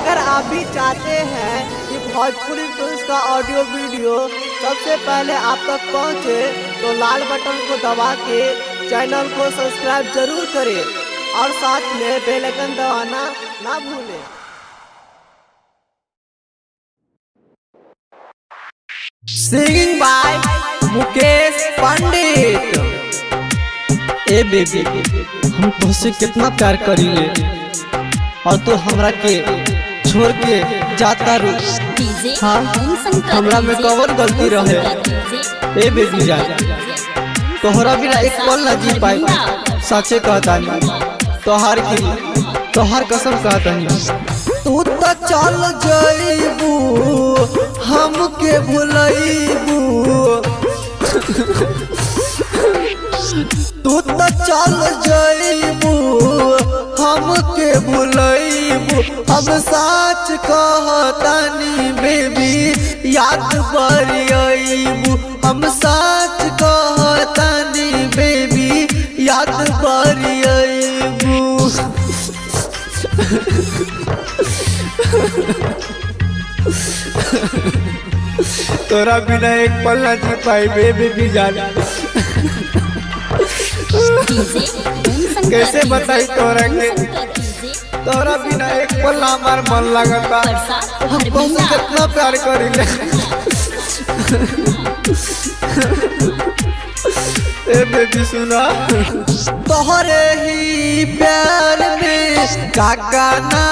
अगर आप भी चाहते हैं कि भोजपुरी फिल्म का ऑडियो वीडियो सबसे पहले आप तक पहुंचे, तो लाल बटन को दबा के चैनल को सब्सक्राइब जरूर करें और साथ में बेल आइकन दबाना ना भूलें। Singing by Mukesh Pandit. ए बेबी, हम तुझसे कितना प्यार करीले और तू हमरा के छोड़ के जाता रू। हाँ, हमरा में कौन गलती रहे? ए बेबी जान, तोहरा बिना एक पल ना जी पाई। सच्चे कहता नहीं, तोहार कसम कहता नहीं। तू तो चल जाइबू हमके भुलाइबू, तू तो चल जाइबू हमके भुलाइबू। हम सच कहतानी बेबी याद बड़ी आइबू। हम सच कहतानी बेबी याद बड़ी आइबू। तोरा बिना एक पल ना जी पाई बेबी जान। कैसे बताई तोरा के, तोरा बिना एक पल हमार मन लगता। हम तुमसे कितना प्यार करीले। ए बेबी सुना, तोहरे ही प्यार में काका ना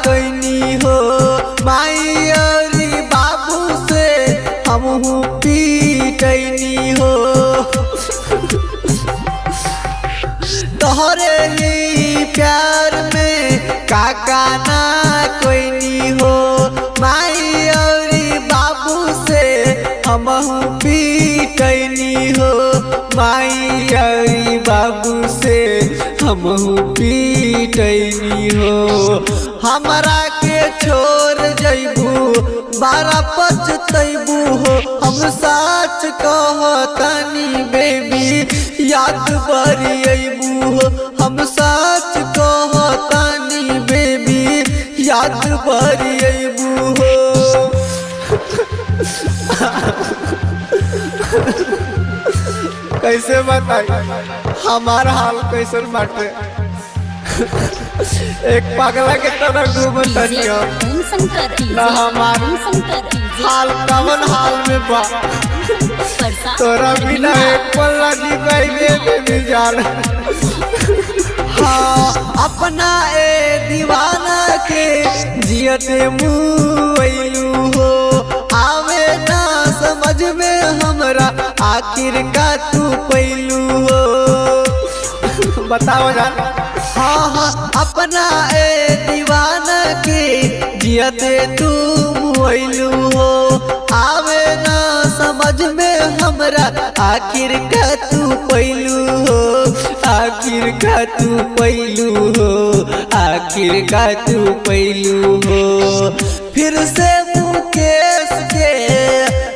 कैनी हो। माई और बाबू से हमहू पीटनी हो। तोहरे ही प्यार में काका ना कैनी हो। माई और बाबू से हमहू पीटनी हो। माई और बाबू से हमहू पीटनी हो। हमरा के छोड़ जइबू बारा पछतैबू हो। हम सच कहतानी बेबी याद बड़ी अइबू हो। हम सच कहतानी बेबी याद बड़ी अइबू हो। कैसे बताई हमार हाल कैसन बाटे। एक पागला के तरह घूमतनी ना, हमार हाल कवन हाल में बा। तोरा बिना एक पल ना जी पाई बेबी जान। हाँ, अपना ए दीवाना के जियते मुँह हो। आवे ना समझ में हमरा आखिर का तू पैलू हो। बताओ जान। हाँ हाँ, अपना ए दीवाना के जियते तू मुइलू हो। आवे ना समझ में हमरा आखिर का तू पैलू हो। आखिर का तू पैलू हो। आखिर का तू पैलू हो। फिर से मुकेश के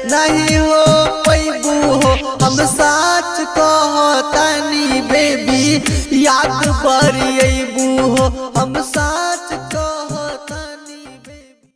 नहीं हो पैबू हो। हम सच कहतानी बेबी याद बड़ी अइबू हो। हम